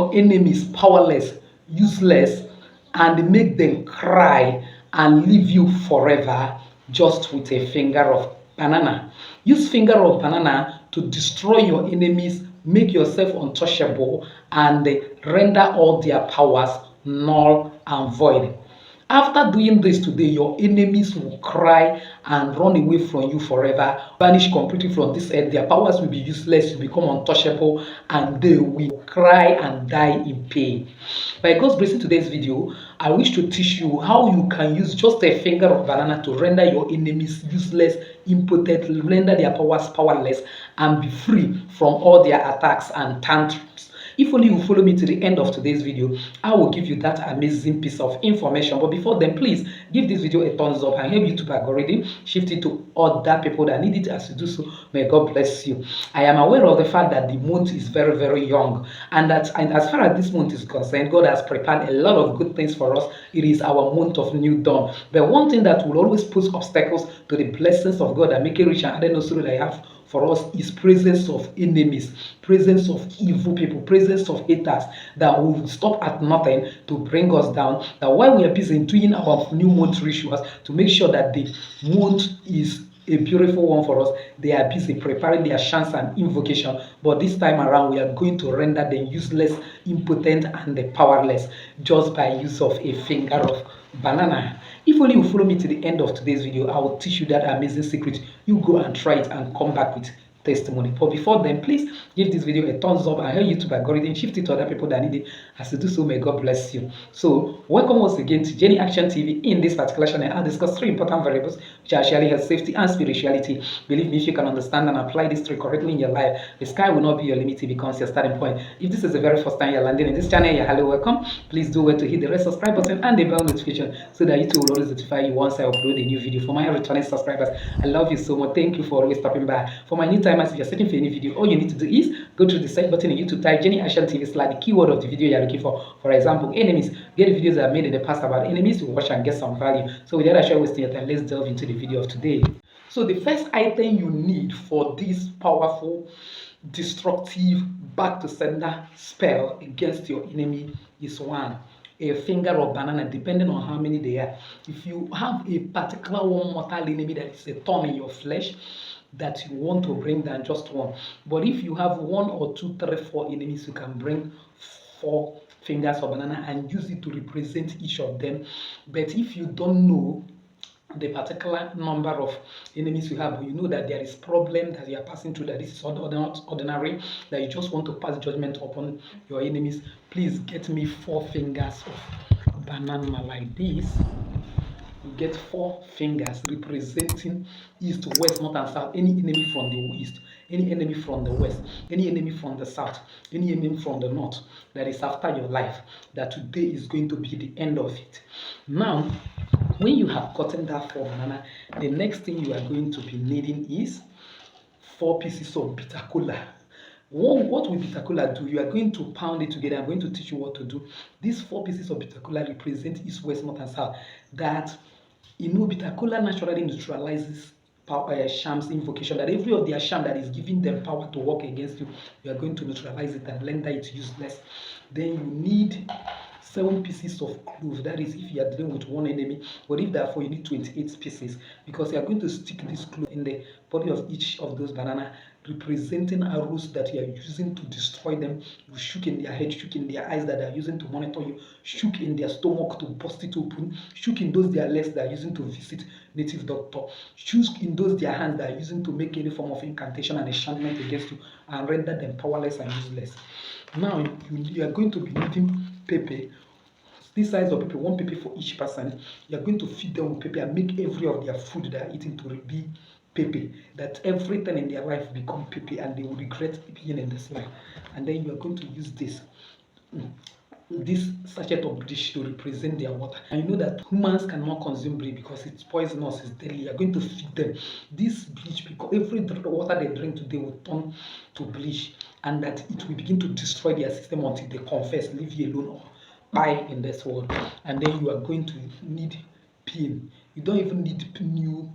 your enemies powerless, useless, and make them cry and leave you forever just with a finger of banana. Use finger of banana to destroy your enemies, make yourself untouchable, and render all their powers null and void. After doing this today, your enemies will cry and run away from you forever, vanish completely from this earth. Their powers will be useless, you become untouchable, and they will cry and die in pain. By God's grace, in today's video, I wish to teach you how you can use just a finger of banana to render your enemies useless, impotent, render their powers powerless, and be free from all their attacks and tantrums. If only you follow me to the end of today's video, I will give you that amazing piece of information. But before then, please give this video a thumbs up and help YouTube algorithm shift it to other people that need it. As you do so, may God bless you. I am aware of the fact that the month is very, very young, and as far as this month is concerned, God has prepared a lot of good things for us. It is our month of new dawn. But one thing that will always put obstacles to the blessings of God and make it rich and add no sorrow that I have for us is presence of enemies, presence of evil people, presence of haters that will stop at nothing to bring us down. That while we are busy doing our new month rituals to make sure that the month is a beautiful one for us, they are busy preparing their chants and invocation. But this time around, we are going to render them useless, impotent, and powerless just by use of a finger of banana. If only you follow me to the end of today's video, I will teach you that amazing secret. You go and try it and come back with testimony. But before then, please give this video a thumbs up and help YouTube algorithm shift it to other people that need it. As you do so, may God bless you. So welcome once again to Jenny Action TV. In this particular channel, I'll discuss three important variables which are actually health, safety, and spirituality. Believe me, if you can understand and apply these three correctly in your life, the sky will not be your limit, it becomes your starting point. If this is the very first time you're landing in this channel, you're highly welcome. Please do well to hit the red subscribe button and the bell notification so that YouTube will always notify you once I upload a new video. For my returning subscribers, I love you so much. Thank you for always stopping by. For my new timers, if you're searching for any video, all you need to do is go to the search button in YouTube, type Jenny Action TV / the keyword of the video you're looking for. For example, enemies. Get the videos I've made in the past about enemies, watch and get some value. So without actually wasting your time, let's delve into the video of today. So the first item you need for this powerful, destructive, back to sender spell against your enemy is one, a finger of banana, depending on how many they are. If you have a particular one mortal enemy that is a thorn in your flesh that you want to bring down, just one. But if you have one or two, three, four enemies, you can bring 4 fingers of banana and use it to represent each of them. But if you don't know the particular number of enemies you have, you know that there is problem that you are passing through, that this is not ordinary, that you just want to pass judgment upon your enemies, please get me 4 fingers of banana like this. You get 4 fingers representing east, west, north, and south. Any enemy from the east, any enemy from the west, any enemy from the south, any enemy from the north that is after your life, that today is going to be the end of it. Now, when you have gotten that 4 banana, the next thing you are going to be needing is 4 pieces of bitter cola. What will bitter cola do? You are going to pound it together. I'm going to teach you what to do. These 4 pieces of bitter cola represent east, west, north, and south. That, bitter cola naturally neutralizes power, shams invocation. That every of their sham that is giving them power to work against you, you are going to neutralize it and render it useless. Then you need 7 pieces of clove. That is if you are dealing with one enemy. But if therefore you need 28 pieces, because you are going to stick this clove in the body of each of those banana, representing arrows that you are using to destroy them. You shook in their head, shook in their eyes that they are using to monitor you, shook in their stomach to bust it open, shook in those their legs that are using to visit native doctor, shook in those their hands that are using to make any form of incantation and enchantment against you and render them powerless and useless. Now you are going to be needing pepper. This size of pepper, 1 pepper for each person. You are going to feed them with pepper and make every of their food they are eating to be pepper, that everything in their life become pepper and they will regret being in this life. And then you are going to use this sachet of bleach to represent their water. And you know that humans cannot consume bleach because it's poisonous, it's deadly. You are going to feed them this bleach because every water they drink today will turn to bleach, and that it will begin to destroy their system until they confess, leave you alone or die in this world. And then you are going to need pin. You don't even need new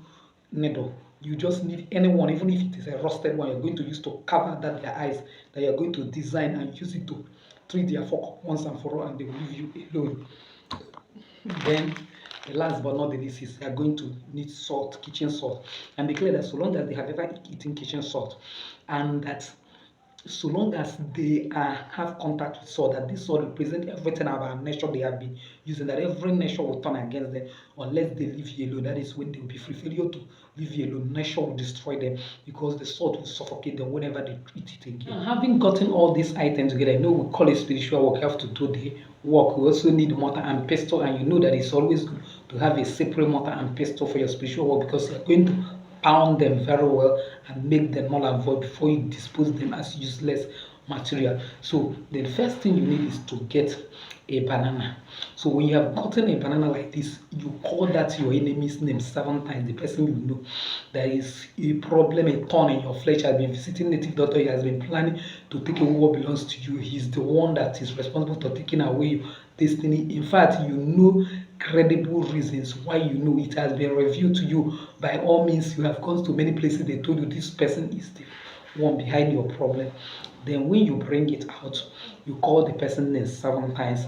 needle. You just need anyone, even if it is a rusted one, you're going to use to cover that their eyes, that you're going to design and use it to treat their fuck once and for all, and they will leave you alone. Then, the last but not the least is they are going to need salt, kitchen salt, and declare that so long as they have ever eaten kitchen salt, and that so long as they have contact with salt, that this salt represents everything about nature they have been using, that every nature will turn against them unless they leave you alone. That is when they will be free. Failure to leave you alone, nature will destroy them because the salt will suffocate them whenever they eat it again. And having gotten all these items together, you know we call it spiritual work. You have to do the work. We also need mortar and pestle, and you know that it's always good to have a separate mortar and pestle for your spiritual work because you're going to pound them very well and make them null and void before you dispose them as useless material. So the first thing you need is to get a banana. So when you have gotten a banana like this, you call that your enemy's name 7 times. The person you know there is a problem, a thorn in your flesh, has been visiting native doctor, he has been planning to take away what belongs to you. He's the one that is responsible for taking away your destiny. In fact, you know credible reasons why you know it has been revealed to you. By all means, you have gone to many places, they told you this person is the one behind your problem. Then when you bring it out, you call the person name 7 times.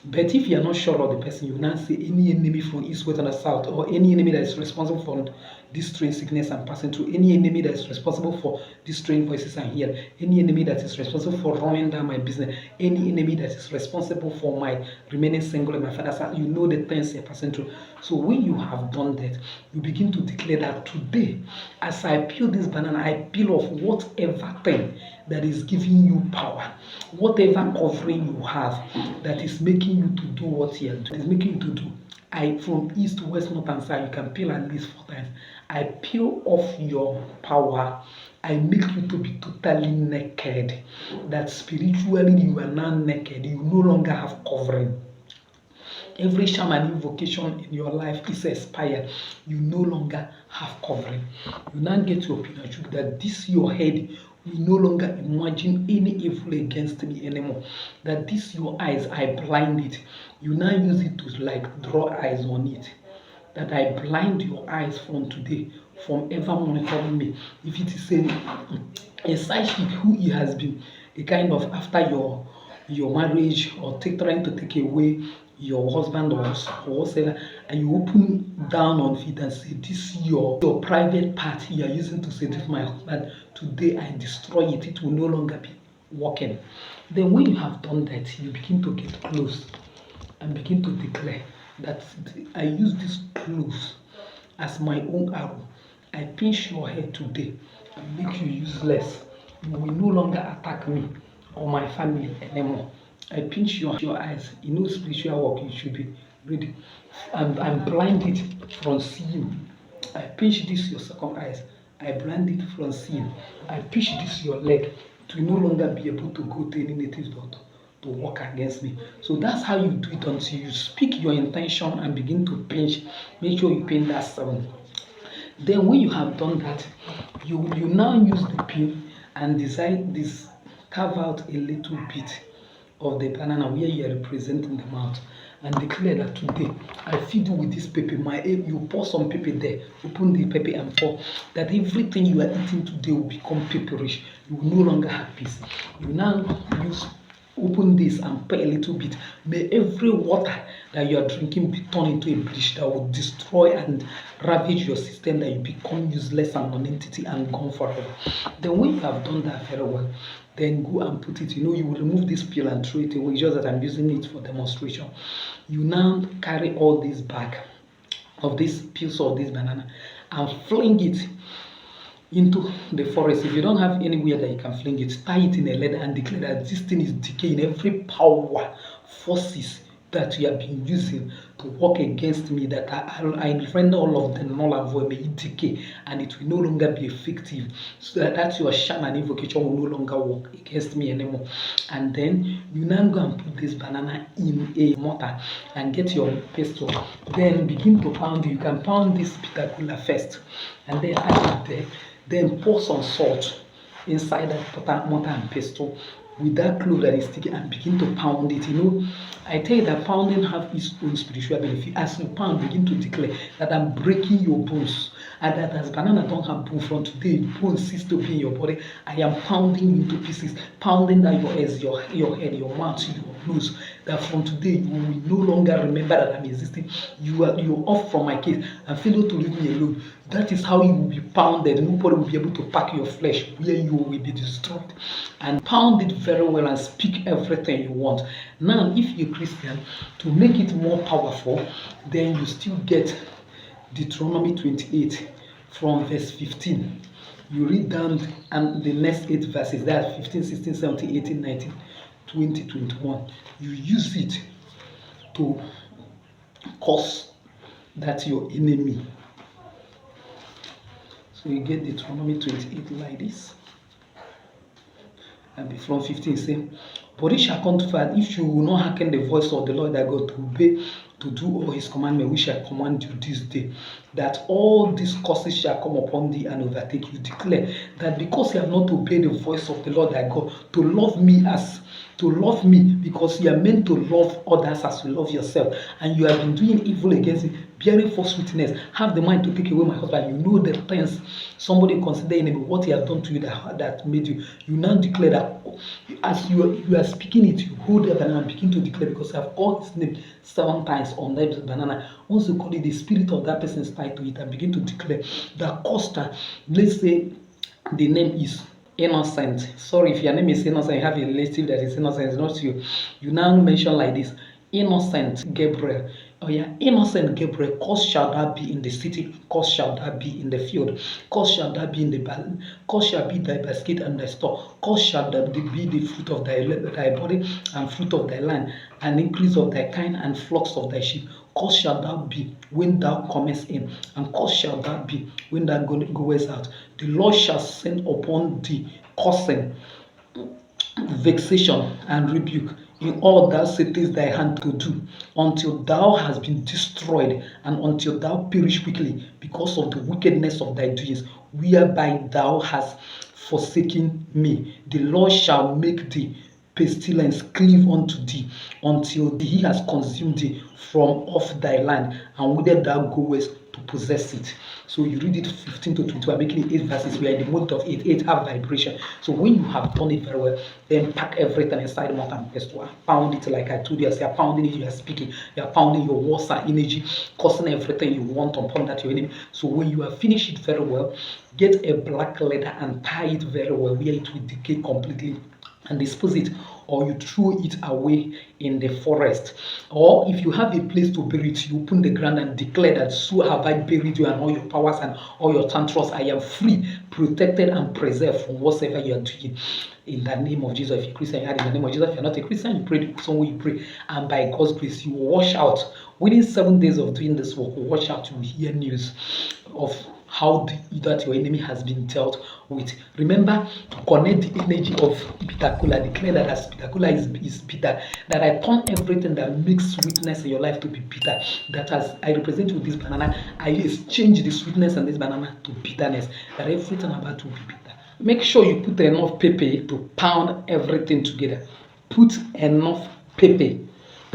But if you are not sure of the person, you now say any enemy from east, west, and the south, or any enemy that is responsible for this strange sickness I'm passing through, any enemy that is responsible for these strange voices I hear, any enemy that is responsible for running down my business, any enemy that is responsible for my remaining single in my father's house, you know the things you're passing through. So when you have done that, you begin to declare that today, as I peel this banana, I peel off whatever thing that is giving you power, whatever covering you have that is making you to do what you are doing, is making you to do. I from east, west, north, and south, you can peel at least 4 times. I peel off your power. I make you to be totally naked. That spiritually you are now naked. You no longer have covering. Every shaman invocation in your life is expired. You no longer have covering. You now get your opinion that this your head will no longer imagine any evil against me anymore. That this your eyes, I blind it. You now use it to like draw eyes on it. That I blind your eyes from today, from ever monitoring me. If it is a side chick who he has been a kind of after your marriage or trying to take away your husband or whatever, and you open down on it and say, this is your private part you are using to say, this is my husband, today I destroy it, it will no longer be working. Then when you have done that, you begin to get close and begin to declare that I use this close as my own arrow. I pinch your head today and make you useless. You will no longer attack me or my family anymore. I pinch your eyes. You know spiritual work, you should be ready. And blind it from seeing. I pinch this your second eyes. I blind it from seeing. I pinch this your leg. It will no longer be able to go to any native doctor to work against me. So that's how you do it until you speak your intention and begin to pinch. Make sure you pinch that 7. Then when you have done that, you now use the pin and decide this, carve out a little bit of the banana where you are representing the mouth and declare that today I feed you with this pepper. You pour some pepper there, open the pepper and pour. That everything you are eating today will become pepperish. You will no longer have peace. You now open this and pour a little bit. May every water that you are drinking be turned into a bleach that will destroy and ravage your system, that you become useless and non-entity and gone forever. Then when you have done that very well, then go and put it, you will remove this peel and throw it away, just that I'm using it for demonstration. You now carry all this bag of these peels of this banana and fling it into the forest. If you don't have anywhere that you can fling it, tie it in a leather and declare that this thing is decaying. Every power, forces that you have been using to work against me, that I render all of them null and void, may it decay and it will no longer be effective. So that your shaman invocation will no longer work against me anymore. And then you now go and put this banana in a mortar and get your pestle. Then begin to pound it. You can pound this particular first and then add it there. Then pour some salt inside that mortar and pestle with that clove that is sticky and begin to pound it. I tell you that pounding have its own spiritual benefit. As you pound, begin to declare that I'm breaking your bones. and that as banana don't have bone from today, bone cease to be in your body. I am pounding into pieces, pounding down your ears, your head, your mouth, your nose. That from today you will no longer remember that I'm existing. You're off from my case and failure to leave me alone. That is how you will be pounded. Nobody will be able to pack your flesh where you will be destroyed. And pound it very well and speak everything you want. Now, if you're Christian, to make it more powerful, then you still get Deuteronomy 28 from verse 15. You read down and the next 8 verses, that's 15, 16, 17, 18, 19, 20, 21. You use it to cause that your enemy. So you get Deuteronomy 28 like this. And from 15 say, but it shall come to pass, if you will not hearken the voice of the Lord thy God to obey, to do all his commandments, we shall command you this day, that all these curses shall come upon thee and overtake you. Declare that because you have not obeyed the voice of the Lord thy God, to love me because you are meant to love others as you love yourself, and you have been doing evil against me, bearing false witness, have the mind to take away my husband. You know the things somebody consider enemy, what he has done to you that made you. You now declare that as you are speaking it, you hold the banana and begin to declare, because I've called his name 7 times on that banana. Once you call it, the spirit of that person is tied to it, and begin to declare that Costa, let's say the name is Innocent. Sorry, if your name is Innocent, you have a relative that is innocent, it's not you. You now mention like this: Innocent Gabriel. Oh yeah, Innocent Gabriel, cause shall that be in the city, cause shall that be in the field, cause shall that be in the barn, cause shall be thy basket and thy store, cause shall that be the fruit of thy body and fruit of thy land, and increase of thy kind and flocks of thy sheep. Cause shall thou be when thou comest in, and cause shall thou be when thou goest out. The Lord shall send upon thee cursing, vexation, and rebuke in all thou settest thy hand to do, until thou hast been destroyed, and until thou perish quickly, because of the wickedness of thy doings, whereby thou hast forsaken me. The Lord shall make thee pestilence cleave unto thee, until he has consumed thee from off thy land, and whither thou goest to possess it. So you read it 15 to 22, making it 8 verses. We are in the mode of 8. 8 have vibration. So when you have done it very well, then pack everything inside the mouth and pest. Pound it like I told you. As you are pounding it, you are speaking. You are pounding your words and energy, causing everything you want upon that your enemy. So when you have finished it very well, get a black leather and tie it very well, where it will decay completely, and dispose it, or you throw it away in the forest. Or if you have a place to bury it, you open the ground and declare that, so have I buried you and all your powers and all your tantrums. I am free, protected, and preserved from whatever you are doing. In the name of Jesus. If you're a Christian, you add in the name of Jesus. If you're not a Christian, you pray the same way you pray, and by God's grace, you wash out. Within 7 days of doing this work, wash out, you will hear news of how that your enemy has been dealt with. Remember to connect the energy of bitter cola. Declare that as bitter cola is bitter, that I turn everything that makes sweetness in your life to be bitter. That as I represent with this banana, I exchange the sweetness and this banana to bitterness. That everything about will be bitter. Make sure you put enough pepper to pound everything together. Put enough pepper,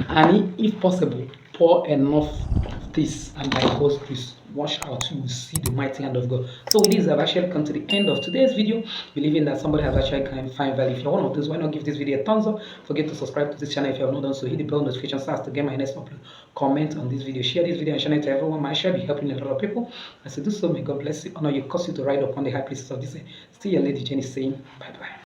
and if possible, pour enough of this, and by God's grace, wash out, you will see the mighty hand of God. So with this, I've actually come to the end of today's video, believing that somebody has actually can find value. If you're one of those, why not give this video a thumbs up? Forget to subscribe to this channel if you have not done so. Hit the bell notification so as to get my next upload. Comment on this video, share this video, and share it to everyone. My share be helping a lot of people. As you do so, may God bless you, honor you, cause you to ride upon the high places of this. Still your lady Jenny saying bye bye.